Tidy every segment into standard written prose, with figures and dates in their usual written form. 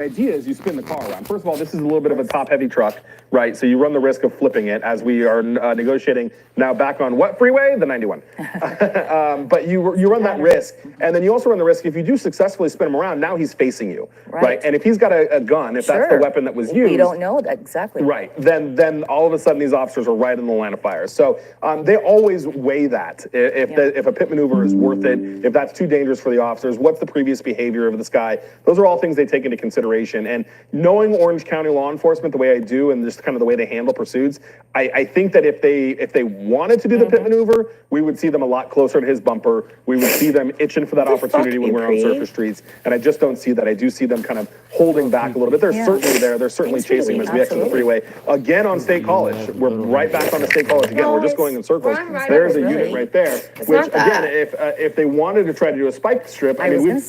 idea is you spin the car around. First of all, this is a little bit of a top-heavy truck, right? So you run the risk of flipping it as we are negotiating now back on what freeway? The 91. But you run that risk, and then you also run the risk if you do successfully spin him around, now he's facing you, right? And if he's got a gun, if that's the weapon that was used. We don't know that exactly. Right, then all of a sudden these officers are right in the line of fire. So they always weigh that. If a pit maneuver is worth it, if that's too dangerous for the officers, what's the previous behavior of this guy? Those are all things they take into consideration. And knowing Orange County law enforcement the way I do and just kind of the way they handle pursuits, I think that if they wanted to do the pit maneuver, we would see them a lot closer to his bumper. We would see them itching for that opportunity when we're on surface streets. And I just don't see that. I do see them kind of holding back a little bit. They're certainly there. They're certainly chasing him as we exit the freeway. Again on State College. We're right back on the State College again. We're just going in circles. There's a unit right there. Which again, if they wanted to try to do a spike strip, I mean,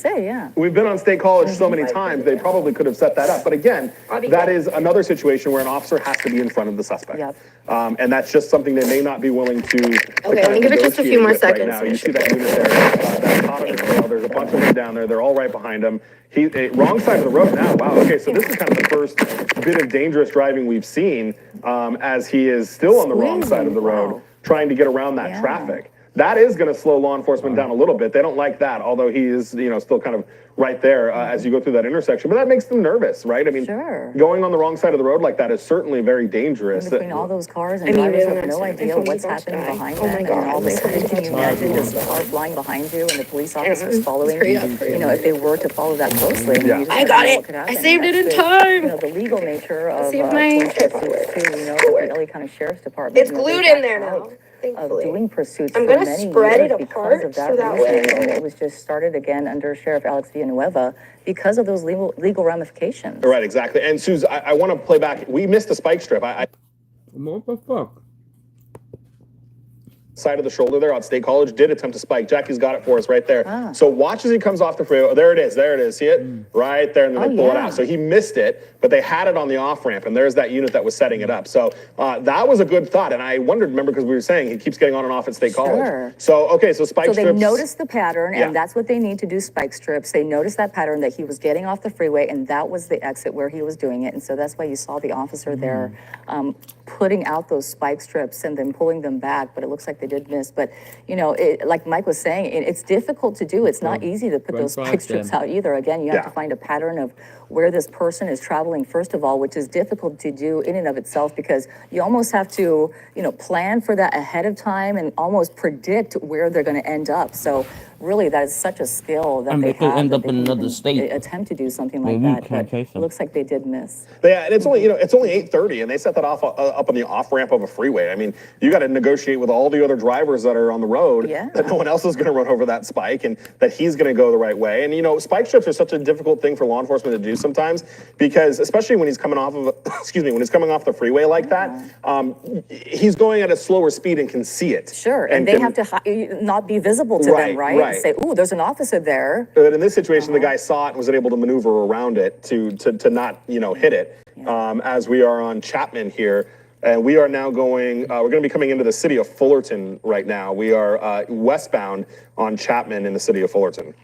we've been on State College so many times, they probably could have set that up. But again, that is another situation where an officer has to be in front of the suspect. And that's just something they may not be willing to Okay, give it just a few more seconds. Right now. You see that unit there, that's hot on the trail. There's a bunch of them down there. They're all right behind him. Wrong side of the road now. Wow. Okay, so this is kind of the first bit of dangerous driving we've seen as he is still on the wrong side of the road trying to get around that traffic. That is going to slow law enforcement down a little bit. They don't like that, although he is, still kind of right there as you go through that intersection. But that makes them nervous, right? I mean, going on the wrong side of the road like that is certainly very dangerous. Between all those cars and drivers have no idea what's happening behind them. And all of a sudden, can you imagine this car flying behind you and the police officers following? If they were to follow that closely. I got it. I saved it in time. The legal nature of police pursuits too. The LA County Sheriff's Department. It's glued in there now. Of doing pursuits I'm going to spread it apart so that way. And it was just started again under Sheriff Alex Villanueva because of those legal ramifications. Right, exactly. And Suze, I want to play back. We missed the spike strip. What the fuck? Side of the shoulder there on State College did attempt to spike. Jackie's got it for us right there. So watch as he comes off the freeway. Oh, there it is. See it? Right there, and then they pull it out. So he missed it, but they had it on the off-ramp, and there's that unit that was setting it up. So that was a good thought, and I wondered, remember, because we were saying he keeps getting on and off at State College. So, okay, so spike strips. So they noticed the pattern, and that's what they need to do, spike strips. They noticed that pattern that he was getting off the freeway, and that was the exit where he was doing it. And so that's why you saw the officer there putting out those spike strips and then pulling them back, but it looks like they did miss. But, like Mike was saying, it's difficult to do. It's not easy to put those spike strips out either. Again, you have to find a pattern of where this person is traveling, first of all, which is difficult to do in and of itself because you almost have to, plan for that ahead of time and almost predict where they're going to end up. So really, that is such a skill that they have. End up in another state. Attempt to do something like that, but it looks like they did miss. Yeah, and it's only 8:30, and they set that off up on the off ramp of a freeway. I mean, you got to negotiate with all the other drivers that are on the road that no one else is going to run over that spike, and that he's going to go the right way. And spike strips are such a difficult thing for law enforcement to do sometimes because, especially when he's coming off of, when he's coming off the freeway like that, he's going at a slower speed and can see it. Sure, and they have to not be visible to them, right? And say, "Ooh, there's an officer there." But in this situation, the guy saw it and was able to maneuver around it to not hit it. As we are on Chapman here, and we are now going. We're going to be coming into the city of Fullerton right now. We are westbound on Chapman in the city of Fullerton.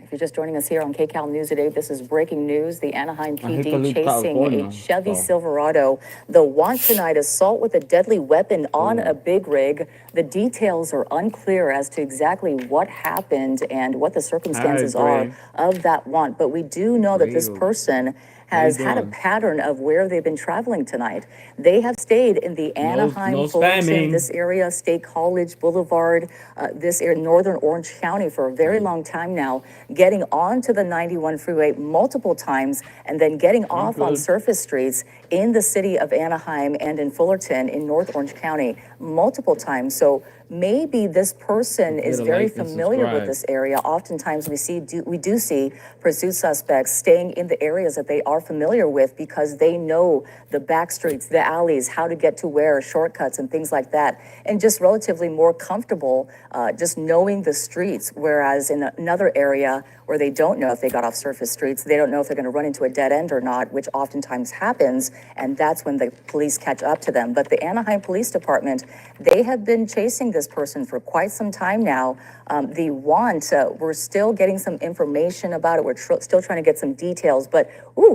If you're just joining us here on KCAL News Today, this is breaking news. The Anaheim PD chasing a Chevy Silverado. The want tonight, assault with a deadly weapon on a big rig. The details are unclear as to exactly what happened and what the circumstances are of that want. But we do know that this person has had a pattern of where they've been traveling tonight. They have stayed in the Anaheim, Fullerton, this area, State College Boulevard, this area, northern Orange County for a very long time now, getting onto the 91 freeway multiple times and then getting off on surface streets in the city of Anaheim and in Fullerton in North Orange County multiple times. So maybe this person is very familiar with this area. Oftentimes we do see pursuit suspects staying in the areas that they are familiar with because they know the back streets, the alleys, how to get to where, shortcuts and things like that, and just relatively more comfortable just knowing the streets. Whereas in another area or they don't know if they got off surface streets. They don't know if they're going to run into a dead end or not, which oftentimes happens, and that's when the police catch up to them. But the Anaheim Police Department, they have been chasing this person for quite some time now. The want, we're still getting some information about it. We're still trying to get some details, but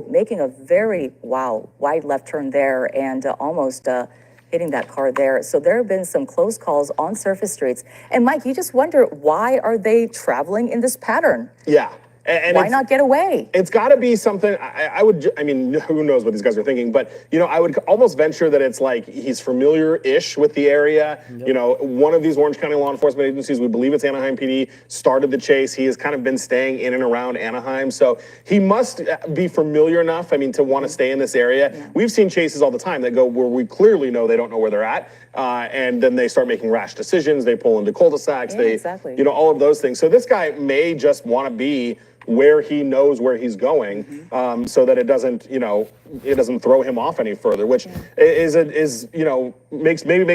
making a very, wide left turn there and almost hitting that car there. So there have been some close calls on surface streets. And Mike, you just wonder, why are they traveling in this pattern? Yeah. And why not get away? It's got to be something. I mean, who knows what these guys are thinking? But I would almost venture that it's like he's familiar-ish with the area. Yep. One of these Orange County law enforcement agencies, we believe it's Anaheim PD, started the chase. He has kind of been staying in and around Anaheim, so he must be familiar enough. I mean, to want to stay in this area. Yeah. We've seen chases all the time that go where we clearly know they don't know where they're at, and then they start making rash decisions. They pull into cul-de-sacs. Exactly. All of those things. So this guy may just want to be where he knows where he's going, so that it doesn't, it doesn't throw him off any further, which makes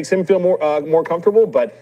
him feel more comfortable. But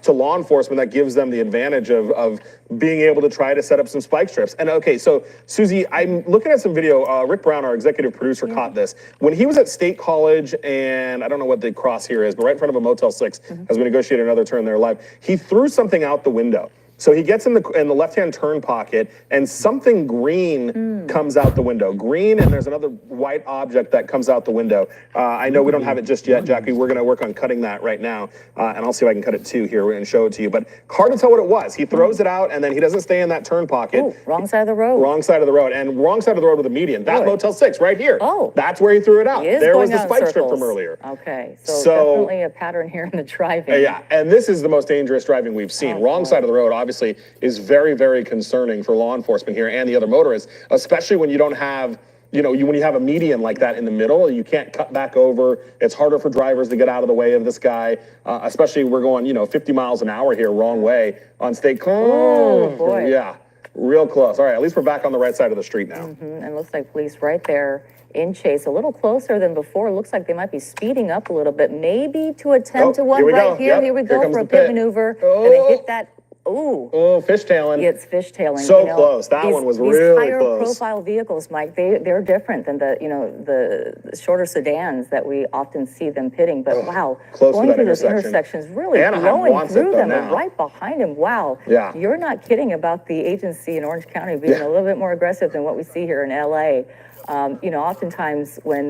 to law enforcement, that gives them the advantage of being able to try to set up some spike strips. And okay, so Susie, I'm looking at some video. Rick Brown, our executive producer, caught this when he was at State College, and I don't know what the cross here is, but right in front of a Motel 6, as we negotiate another turn there live, he threw something out the window. So he gets in the left-hand turn pocket, and something green comes out the window. Green, and there's another white object that comes out the window. I know we don't have it just yet, Jackie. We're going to work on cutting that right now, and I'll see if I can cut it too here and show it to you. But hard to tell what it was. He throws it out, and then he doesn't stay in that turn pocket. Ooh, wrong side of the road. Wrong side of the road, and wrong side of the road with a median. That Motel 6 right here. Oh. That's where he threw it out. There was the spike strip circles from earlier. Okay, so definitely a pattern here in the driving. Yeah, and this is the most dangerous driving we've seen. Wrong side of the road, obviously, is very, very concerning for law enforcement here and the other motorists, especially when you don't have, when you have a median like that in the middle. You can't cut back over. It's harder for drivers to get out of the way of this guy, especially we're going, 50 miles an hour here, wrong way on State. Oh, boy. Yeah, real close. All right, at least we're back on the right side of the street now. And looks like police right there in chase, a little closer than before. Looks like they might be speeding up a little bit, maybe to attempt to one right here. Yep. Here we go for a pit maneuver. Oh. And they hit that. Ooh. Oh, fishtailing. It's fishtailing. So close. That one was really close. These higher profile vehicles, Mike, they're different than the shorter sedans that we often see them pitting. But wow, going through this intersection is really blowing through them and right behind him. Wow. Yeah. You're not kidding about the agency in Orange County being a little bit more aggressive than what we see here in LA. Oftentimes when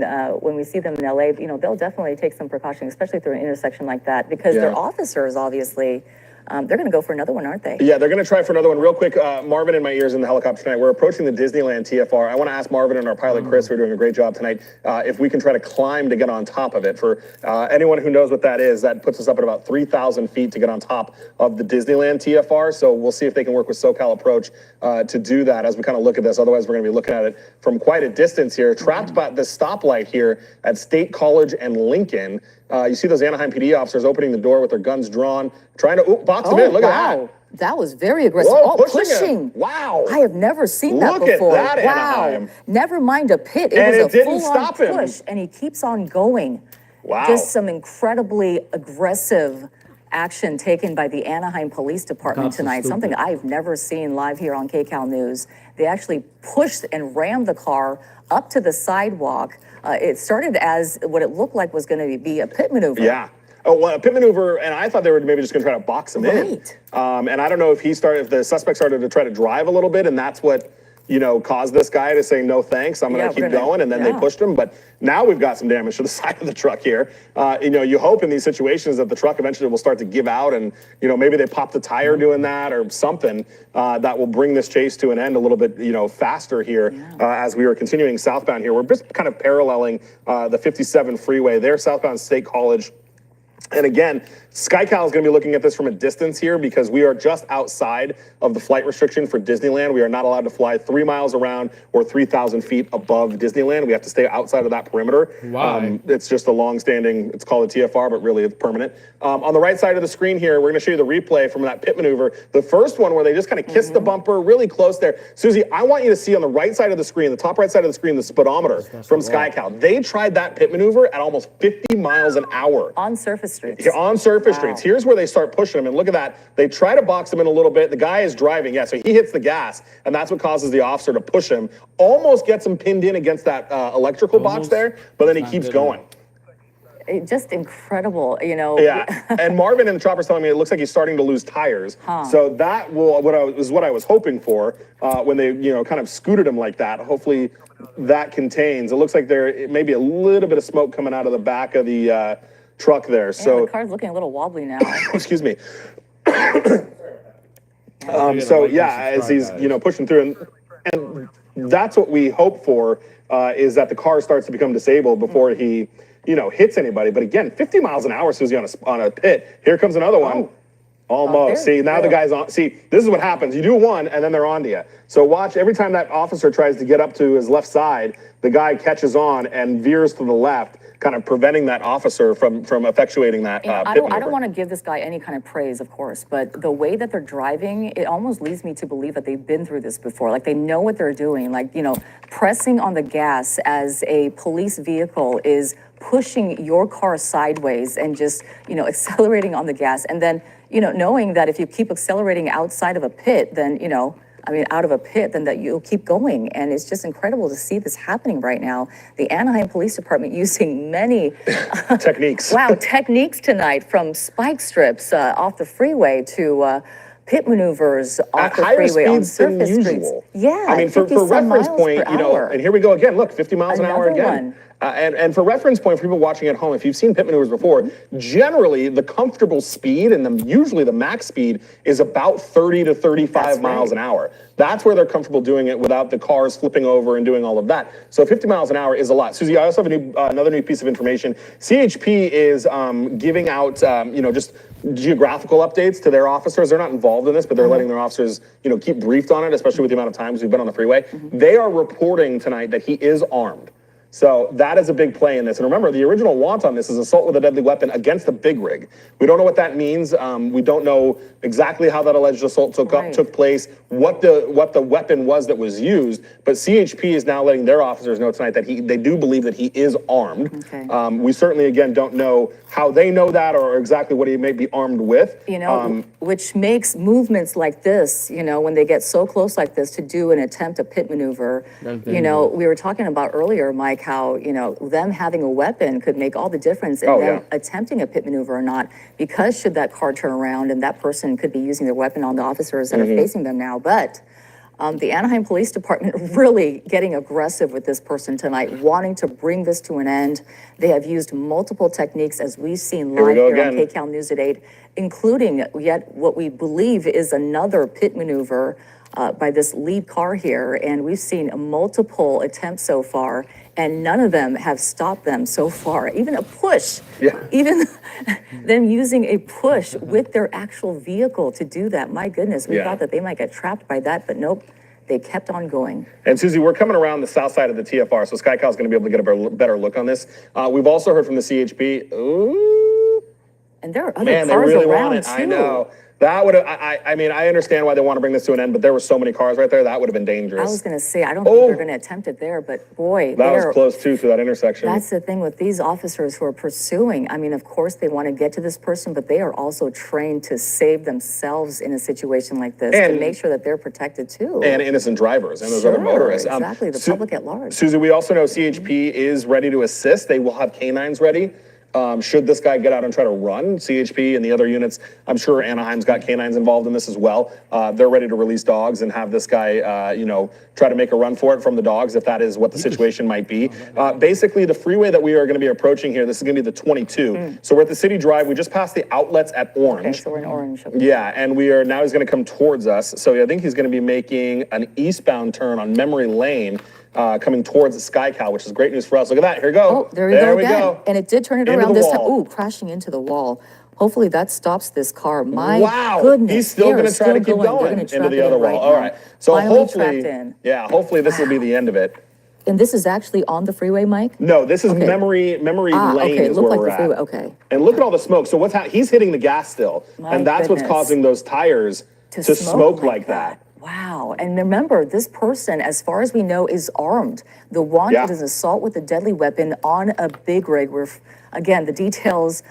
we see them in LA, they'll definitely take some precaution, especially through an intersection like that, because their officers obviously. They're going to go for another one, aren't they? Yeah, they're going to try for another one. Real quick, Marvin in my ears in the helicopter tonight. We're approaching the Disneyland TFR. I want to ask Marvin and our pilot, Chris, who are doing a great job tonight, if we can try to climb to get on top of it. For anyone who knows what that is, that puts us up at about 3,000 feet to get on top of the Disneyland TFR. So we'll see if they can work with SoCal Approach to do that as we kind of look at this. Otherwise, we're going to be looking at it from quite a distance here. Trapped by the stoplight here at State College and Lincoln. You see those Anaheim PD officers opening the door with their guns drawn, trying to box them in. Look at that. That was very aggressive. Whoa, pushing. Wow. I have never seen that before. Look at that, wow. Anaheim. Never mind a pit. It was a full-on push, and he keeps on going. Wow. Just some incredibly aggressive action taken by the Anaheim Police Department tonight, something I've never seen live here on KCAL News. They actually pushed and rammed the car up to the sidewalk. It started as what it looked like was going to be a pit maneuver. Yeah. Oh, well, a pit maneuver, and I thought they were maybe just going to try to box him in. And I don't know if the suspect started to try to drive a little bit, and that's what, caused this guy to say, no thanks, I'm going to keep going, and then they pushed him. But now we've got some damage to the side of the truck here. You hope in these situations that the truck eventually will start to give out, and, maybe they pop the tire doing that or something that will bring this chase to an end a little bit, faster here as we are continuing southbound here. We're just kind of paralleling the 57 freeway there, southbound State College. And again, SkyCal is going to be looking at this from a distance here because we are just outside of the flight restriction for Disneyland. We are not allowed to fly 3 miles around or 3,000 feet above Disneyland. We have to stay outside of that perimeter. Why? It's just a long-standing, it's called a TFR, but really it's permanent. On the right side of the screen here, we're going to show you the replay from that pit maneuver. The first one where they just kind of kissed the bumper really close there. Susie, I want you to see on the right side of the screen, the top right side of the screen, the speedometer from SkyCal. They tried that pit maneuver at almost 50 miles an hour. On surface surface streets. On surface streets. Here's where they start pushing him, and look at that. They try to box him in a little bit. The guy is driving, yeah, so he hits the gas, and that's what causes the officer to push him. Almost gets him pinned in against that electrical box there, but then he keeps going. Just incredible, you know. Yeah, and Marvin in the chopper's telling me it looks like he's starting to lose tires. So that was what I was hoping for when they, kind of scooted him like that. Hopefully that contains. It looks like there may be a little bit of smoke coming out of the back of the truck there. And So the car's looking a little wobbly now. excuse me. So yeah, as he's pushing through, and that's what we hope for is that the car starts to become disabled before he hits anybody. But again, 50 miles an hour, Susie, on a pit. Here comes another one. Almost. See, now the guy's on. See, this is what happens. You do one, and then they're on to you. So watch, every time that officer tries to get up to his left side, the guy catches on and veers to the left, kind of preventing that officer from effectuating that I don't want to give this guy any kind of praise, of course, but the way that they're driving, it almost leads me to believe that they've been through this before. Like, they know what they're doing. Like, pressing on the gas as a police vehicle is pushing your car sideways and just, accelerating on the gas. And then, knowing that if you keep accelerating outside of a pit, then, out of a pit, then that you'll keep going. And it's just incredible to see this happening right now. The Anaheim Police Department using many techniques. Techniques tonight, from spike strips off the freeway to pit maneuvers off the freeway on surface streets. Yeah, I mean, for reference point, and here we go again. Look, 50 miles an hour again. And for reference point, for people watching at home, if you've seen pit maneuvers before, generally the comfortable speed and usually the max speed is about 30 to 35 miles an hour. That's where they're comfortable doing it without the cars flipping over and doing all of that. So 50 miles an hour is a lot. Susie, I also have another new piece of information. CHP is giving out, just geographical updates to their officers. They're not involved in this, but they're letting their officers, keep briefed on it, especially with the amount of times we've been on the freeway. They are reporting tonight that he is armed. So that is a big play in this. And remember, the original want on this is assault with a deadly weapon against a big rig. We don't know what that means. We don't know exactly how that alleged assault took place, what the weapon was that was used. But CHP is now letting their officers know tonight that they do believe that he is armed. Okay. We certainly, again, don't know how they know that or exactly what he may be armed with. Which makes movements like this, when they get so close like this to do an attempt, a pit maneuver, we were talking about earlier, Mike, how, them having a weapon could make all the difference in them attempting a pit maneuver or not, because should that car turn around and that person could be using their weapon on the officers that are facing them now. But the Anaheim Police Department really getting aggressive with this person tonight, wanting to bring this to an end. They have used multiple techniques, as we've seen live here on KCAL News at 8, including yet what we believe is another pit maneuver by this lead car here. And we've seen multiple attempts so far, and none of them have stopped them so far. Even a push, even them using a push with their actual vehicle to do that. My goodness, we thought that they might get trapped by that, but nope. They kept on going. And Susie, we're coming around the south side of the TFR, so SkyCal is going to be able to get a better look on this. We've also heard from the CHP. Ooh. And there are other cars around, too. I know. That would have, I understand why they want to bring this to an end, but there were so many cars right there, that would have been dangerous. I was going to say, I don't think they're going to attempt it there, but boy. That was close, too, to that intersection. That's the thing with these officers who are pursuing. I mean, of course, they want to get to this person, but they are also trained to save themselves in a situation like this, and to make sure that they're protected, too. And innocent drivers and those other motorists. Exactly, the public at large. Susie, we also know CHP is ready to assist. They will have canines ready. Should this guy get out and try to run, CHP and the other units, I'm sure Anaheim's got canines involved in this as well. They're ready to release dogs and have this guy, try to make a run for it from the dogs if that is what the situation might be. Basically, the freeway that we are going to be approaching here, this is going to be the 22. So we're at the City Drive. We just passed the outlets at Orange. Okay, so we're in Orange. Okay. Yeah, and now he's going to come towards us. So I think he's going to be making an eastbound turn on Memory Lane, coming towards the SkyCal, which is great news for us. Look at that. Here we go. Oh, there we go. And it did turn it around this time. Ooh, crashing into the wall. Hopefully that stops this car. My goodness. He's still going to try to keep going into the other wall. All right. So hopefully, hopefully this will be the end of it. And this is actually on the freeway, Mike? No, this is Memory Lane is where we're at. Okay. And look at all the smoke. So he's hitting the gas still. And that's what's causing those tires to smoke like that. Wow. And remember, this person, as far as we know, is armed. The wanted is assault with a deadly weapon on a big rig. Again, the details,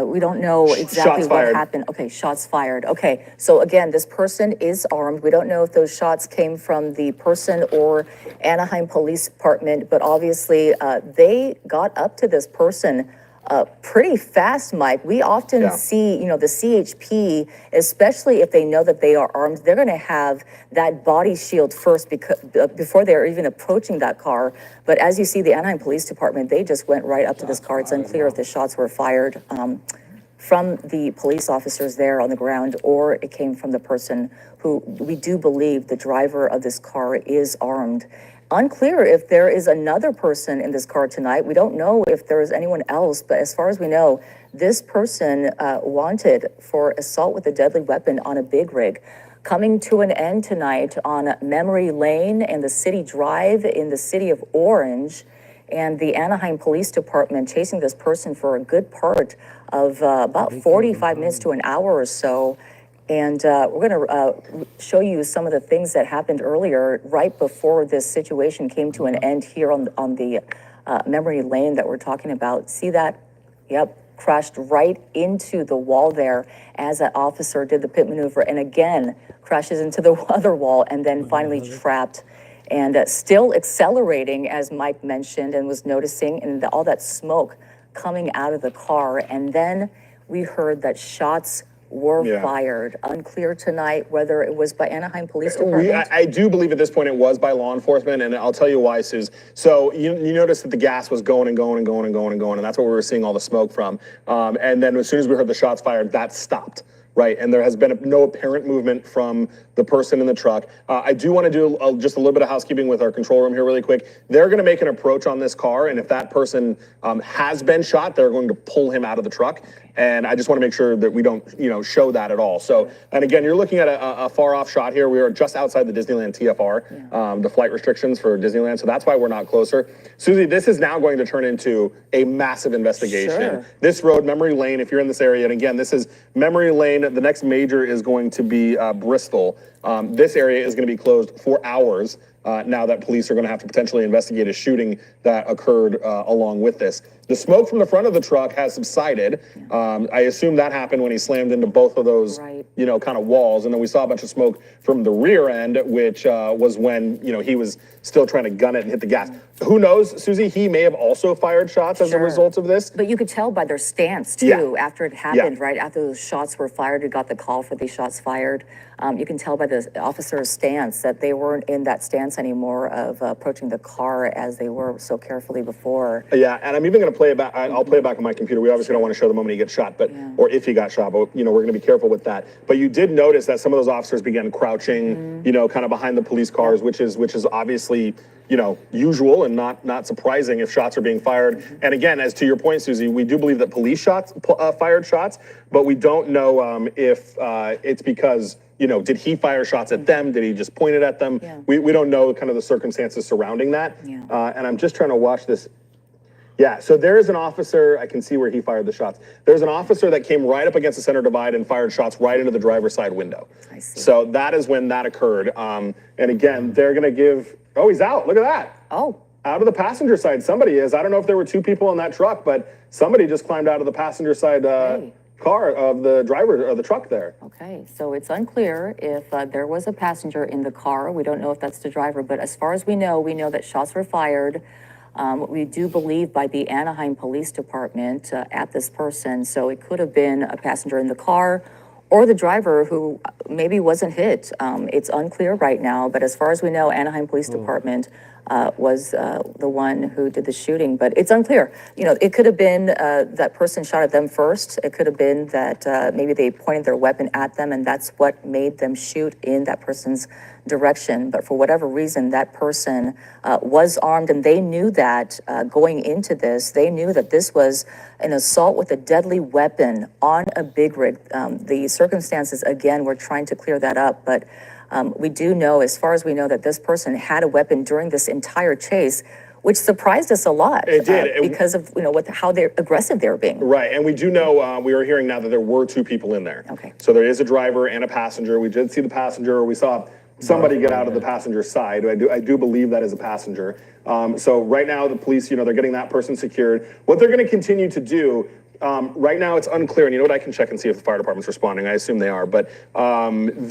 we don't know exactly Shots what fired. happened. Okay, shots fired. Okay, so again, this person is armed. We don't know if those shots came from the person or Anaheim Police Department, but obviously they got up to this person pretty fast, Mike. We often see, the CHP, especially if they know that they are armed, they're going to have that body shield first before they're even approaching that car. But as you see, the Anaheim Police Department, they just went right up to this car. It's unclear if the shots were fired from the police officers there on the ground, or it came from the person who we do believe the driver of this car is armed. Unclear if there is another person in this car tonight. We don't know if there is anyone else, but as far as we know, this person wanted for assault with a deadly weapon on a big rig. Coming to an end tonight on Memory Lane and the City Drive in the city of Orange, and the Anaheim Police Department chasing this person for a good part of about 45 minutes to an hour or so. And we're going to show you some of the things that happened earlier, right before this situation came to an end here on the Memory Lane that we're talking about. See that? Yep, crashed right into the wall there as that officer did the pit maneuver, and again crashes into the other wall, and then finally trapped. And still accelerating, as Mike mentioned and was noticing, and all that smoke coming out of the car. And then we heard that shots were fired. Unclear tonight whether it was by Anaheim Police Department. I do believe at this point it was by law enforcement, and I'll tell you why, Suze. So you noticed that the gas was going and going and going and going and going, and that's what we were seeing all the smoke from. And then as soon as we heard the shots fired, that stopped. Right, and there has been no apparent movement from the person in the truck. I do want to do just a little bit of housekeeping with our control room here really quick. They're going to make an approach on this car, and if that person has been shot, they're going to pull him out of the truck. And I just want to make sure that we don't, show that at all. So, and again, you're looking at a far off shot here. We are just outside the Disneyland TFR, the flight restrictions for Disneyland. So that's why we're not closer. Susie, this is now going to turn into a massive investigation. Sure. This road, Memory Lane, if you're in this area, and again, this is Memory Lane. The next major is going to be Bristol. This area is going to be closed for hours. Now that police are going to have to potentially investigate a shooting that occurred along with this. The smoke from the front of the truck has subsided. I assume that happened when he slammed into both of those, kind of walls. And then we saw a bunch of smoke from the rear end, which was when, he was still trying to gun it and hit the gas. Who knows, Susie, he may have also fired shots as a result of this. But you could tell by their stance, too, after it happened, right? After those shots were fired, we got the call for these shots fired. You can tell by the officer's stance that they weren't in that stance anymore of approaching the car as they were so carefully before. Yeah, and I'm even going to play it back. I'll play it back on my computer. We obviously don't want to show the moment he gets shot, but or if he got shot, but we're going to be careful with that. But you did notice that some of those officers began crouching, kind of behind the police cars, which is obviously usual and not surprising if shots are being fired. And again, as to your point, Susie, we do believe that police fired shots, but we don't know if it's because, did he fire shots at them? Did he just point it at them? We don't know kind of the circumstances surrounding that. And I'm just trying to watch this. Yeah, so there is an officer, I can see where he fired the shots. There's an officer that came right up against the center divide and fired shots right into the driver's side window. I see. So that is when that occurred. And again, they're going to give, oh, he's out. Look at that. Oh. Out of the passenger side, somebody is. I don't know if there were two people in that truck, but somebody just climbed out of the passenger side car of the driver of the truck there. Okay, so it's unclear if there was a passenger in the car. We don't know if that's the driver, but as far as we know that shots were fired. We do believe by the Anaheim Police Department at this person. So it could have been a passenger in the car or the driver who maybe wasn't hit. It's unclear right now, but as far as we know, Anaheim Police Department was the one who did the shooting, but it's unclear. It could have been that person shot at them first. It could have been that maybe they pointed their weapon at them and that's what made them shoot in that person's direction. But for whatever reason, that person was armed, and they knew that going into this, they knew that this was an assault with a deadly weapon on a big rig. The circumstances, again, we're trying to clear that up, but we do know, as far as we know, that this person had a weapon during this entire chase, which surprised us a lot. It did. Because of how they're aggressive they were being. Right, and we do know, we are hearing now that there were two people in there. Okay. So there is a driver and a passenger. We did see the passenger. We saw somebody get out of the passenger side. I do believe that is a passenger. So right now the police, they're getting that person secured. What they're going to continue to do, right now it's unclear, and you know what, I can check and see if the fire department's responding. I assume they are, but what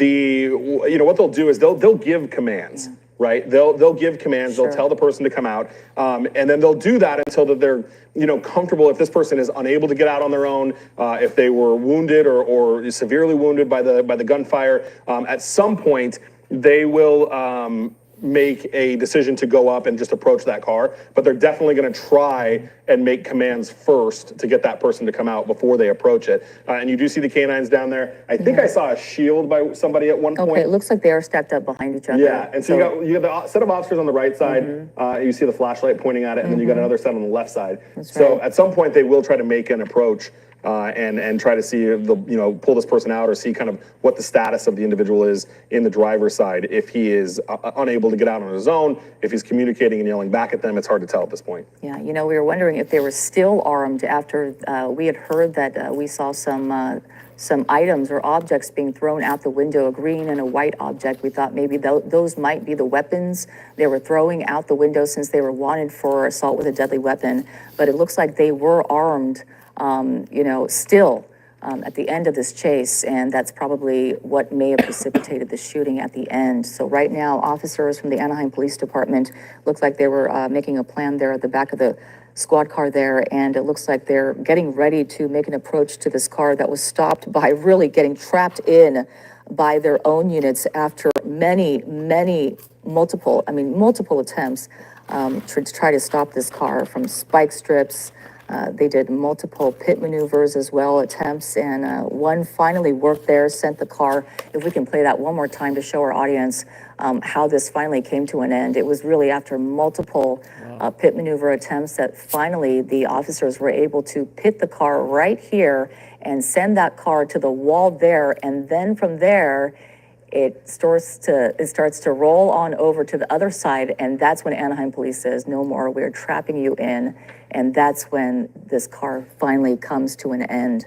they'll do is they'll give commands. Yeah. Right, they'll give commands. Sure. They'll tell the person to come out, and then they'll do that until that they're comfortable. If this person is unable to get out on their own, if they were wounded or severely wounded by the gunfire, at some point they will make a decision to go up and just approach that car, but they're definitely going to try and make commands first to get that person to come out before they approach it. And you do see the canines down there. I think I saw a shield by somebody at one point. Okay, it looks like they are stacked up behind each other. Yeah, and so you got the set of officers on the right side. You see the flashlight pointing at it, and then you got another set on the left side. That's so right. At some point they will try to make an approach and try to see pull this person out or see kind of what the status of the individual is in the driver's side. If he is unable to get out on his own, if he's communicating and yelling back at them, it's hard to tell at this point. Yeah, we were wondering if they were still armed after we had heard that we saw some items or objects being thrown out the window, a green and a white object. We thought maybe those might be the weapons they were throwing out the window since they were wanted for assault with a deadly weapon. But it looks like they were armed, still at the end of this chase, and that's probably what may have precipitated the shooting at the end. So right now, officers from the Anaheim Police Department looked like they were making a plan there at the back of the squad car there, and it looks like they're getting ready to make an approach to this car that was stopped by really getting trapped in by their own units after multiple attempts to try to stop this car from spike strips. They did multiple pit maneuvers as well, attempts, and one finally worked there, sent the car. If we can play that one more time to show our audience how this finally came to an end. It was really after multiple pit maneuver attempts that finally the officers were able to pit the car right here and send that car to the wall there, and then from there, it starts to roll on over to the other side, and that's when Anaheim Police says, "No more, we're trapping you in," and that's when this car finally comes to an end.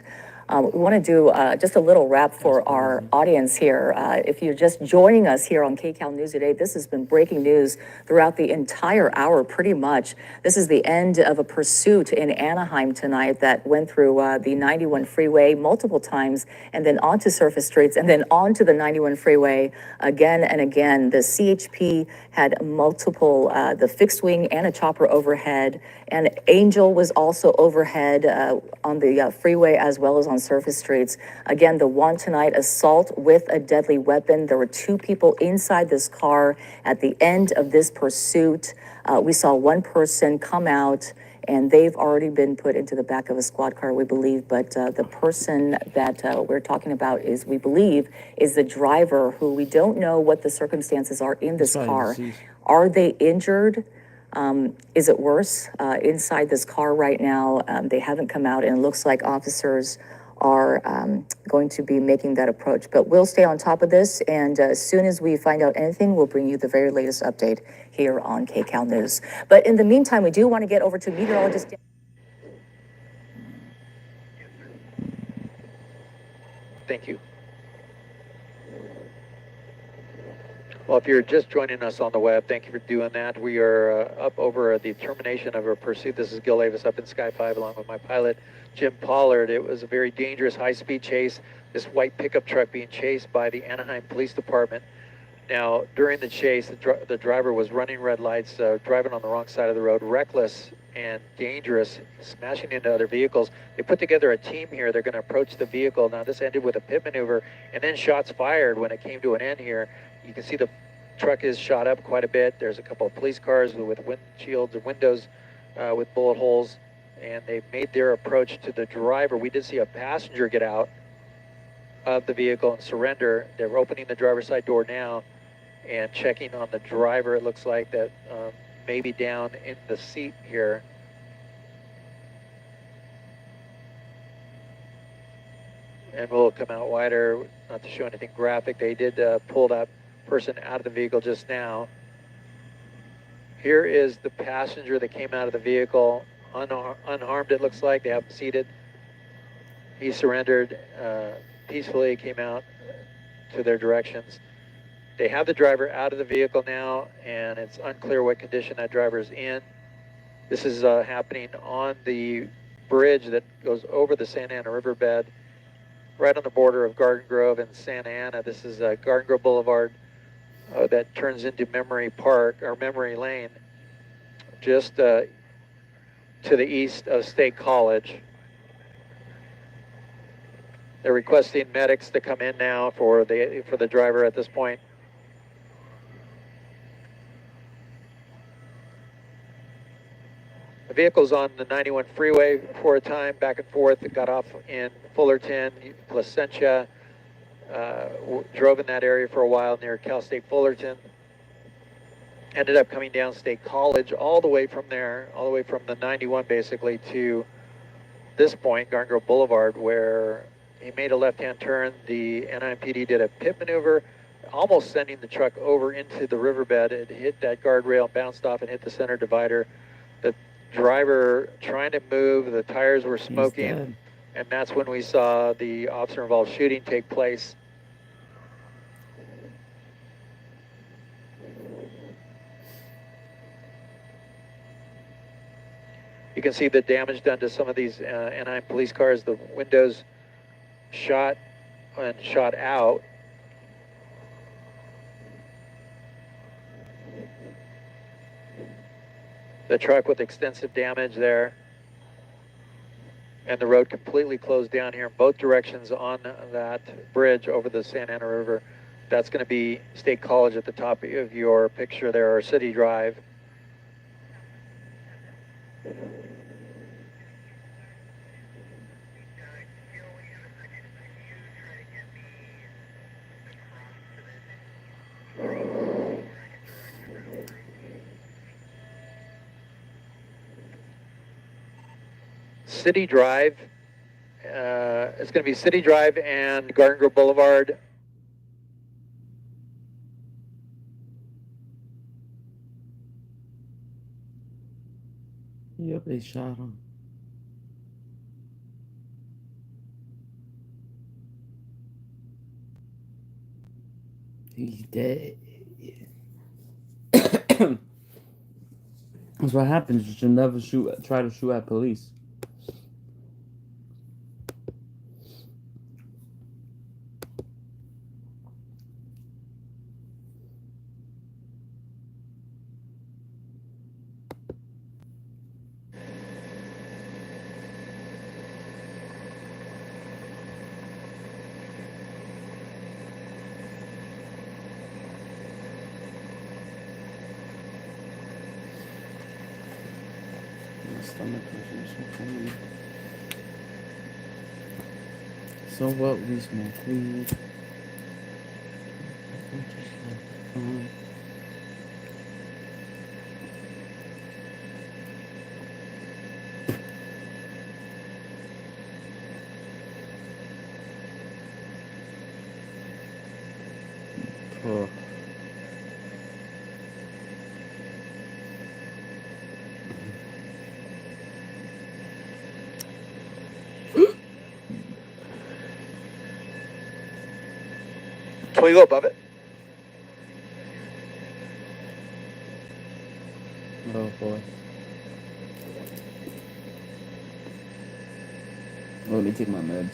We want to do just a little wrap for our audience here. If you're just joining us here on KCAL News Today, this has been breaking news throughout the entire hour, pretty much. This is the end of a pursuit in Anaheim tonight that went through the 91 freeway multiple times, and then onto surface streets, and then onto the 91 freeway again and again. The CHP had multiple, the fixed wing and a chopper overhead, and Angel was also overhead on the freeway as well as on surface streets. Again, the wantonite assault with a deadly weapon. There were 2 people inside this car at the end of this pursuit. We saw one person come out, and they've already been put into the back of a squad car, we believe. But the person that we're talking about we believe, is the driver, who we don't know what the circumstances are in this car. Are they injured? Is it worse inside this car right now? They haven't come out, and it looks like officers are going to be making that approach. But we'll stay on top of this, and as soon as we find out anything, we'll bring you the very latest update here on KCAL News. But in the meantime, we do want to get over to meteorologist. Thank you. Well, if you're just joining us on the web, thank you for doing that. We are up over the termination of our pursuit. This is Gil Davis up in Sky 5 along with my pilot, Jim Pollard. It was a very dangerous high-speed chase, this white pickup truck being chased by the Anaheim Police Department. Now, during the chase, the driver was running red lights, driving on the wrong side of the road, reckless and dangerous, smashing into other vehicles. They put together a team here. They're going to approach the vehicle. Now, this ended with a pit maneuver and then shots fired when it came to an end here. You can see the truck is shot up quite a bit. There's a couple of police cars with windshields and windows with bullet holes, and they made their approach to the driver. We did see a passenger get out of the vehicle and surrender. They're opening the driver's side door now and checking on the driver. It looks like that maybe down in the seat here. And we'll come out wider, not to show anything graphic. They did pull that person out of the vehicle just now. Here is the passenger that came out of the vehicle, unharmed it looks like. They have him seated. He surrendered peacefully, came out to their directions. They have the driver out of the vehicle now, and it's unclear what condition that driver is in. This is happening on the bridge that goes over the Santa Ana riverbed, right on the border of Garden Grove and Santa Ana. This is Garden Grove Boulevard that turns into Memory Park, or Memory Lane, just to the east of State College. They're requesting medics to come in now for the driver at this point. The vehicle's on the 91 freeway for a time, back and forth. It got off in Fullerton, Placentia, drove in that area for a while near Cal State Fullerton. Ended up coming down State College all the way from there, all the way from the 91 basically to this point, Garden Grove Boulevard, where he made a left-hand turn. The NIMPD did a pit maneuver, almost sending the truck over into the riverbed. It hit that guardrail, bounced off and hit the center divider. The driver trying to move, the tires were smoking, and that's when we saw the officer-involved shooting take place. You can see the damage done to some of these Anaheim police cars. The windows shot and shot out. The truck with extensive damage there. And the road completely closed down here in both directions on that bridge over the Santa Ana River. That's going to be State College at the top of your picture there, or City Drive. City Drive, it's going to be City Drive and Garden Grove Boulevard. Yep, they shot him. He's dead. That's what happens. You should never try to shoot at police. So what, we smoke weed. Oh. Can we go above it? Oh boy. Let me take my meds.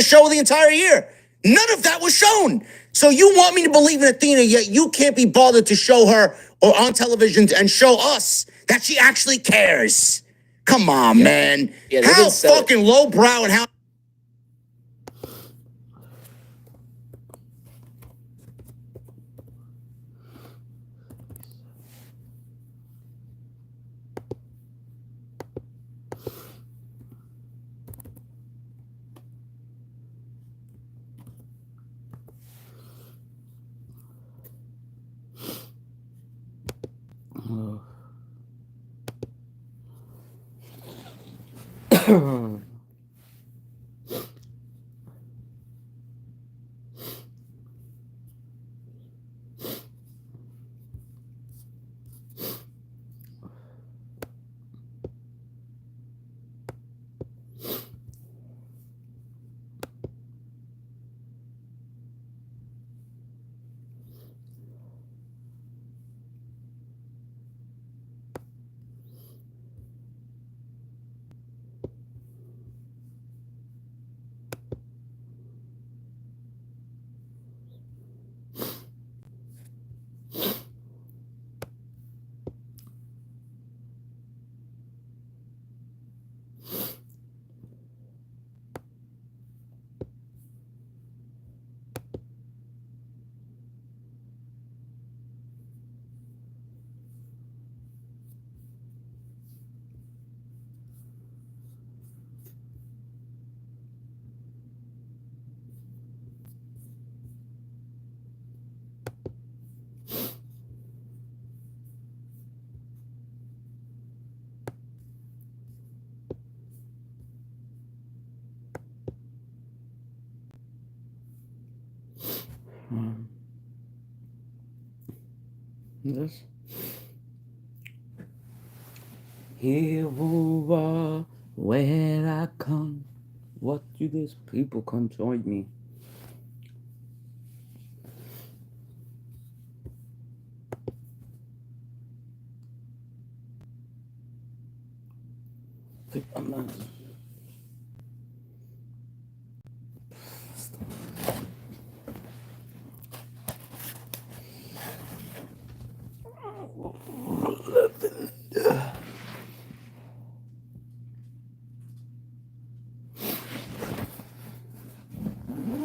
Show the entire year. None of that was shown. So you want me to believe in Athena, yet you can't be bothered to show her or on television and show us that she actually cares. Come on, man. Yeah, they How didn't sell it. fucking lowbrow and how This. Jehovah, where I come, what do these people come join me? I'm not.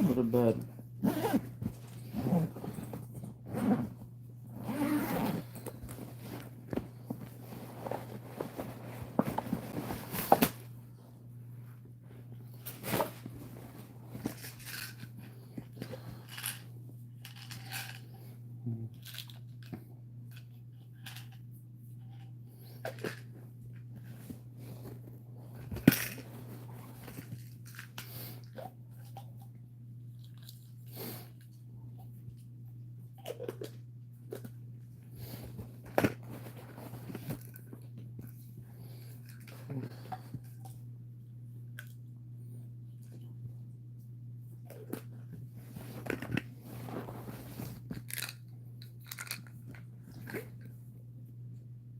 Go to bed.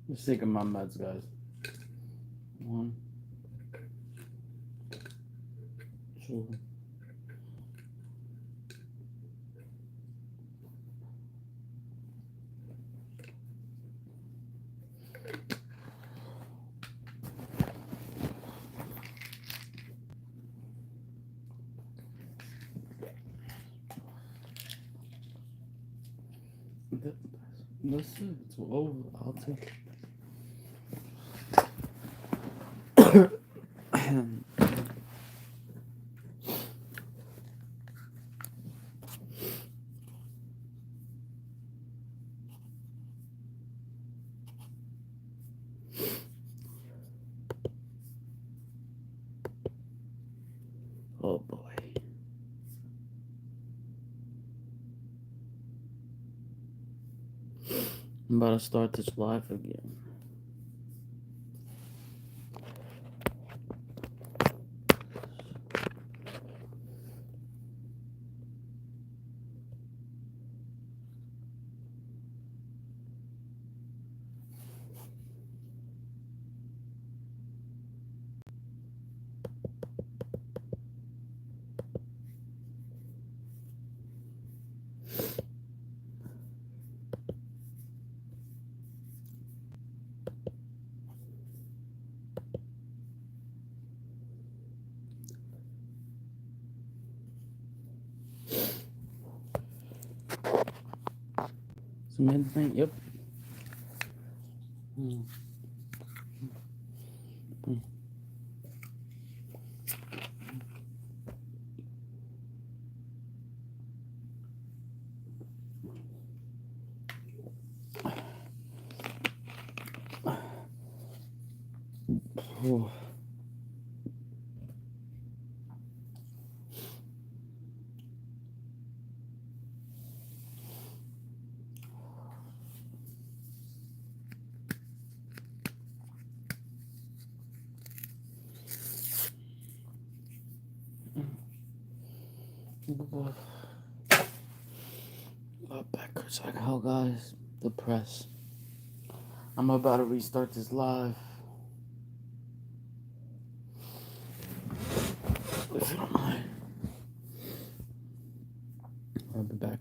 Just taking my meds, guys. 1, 2, That's it. It's over. I'll take Oh boy. I'm about to start this live again. It's midnight, yep. Oh. My back hurts like hell, guys. Depressed. I'm about to restart this live. If you don't mind. I'll be back.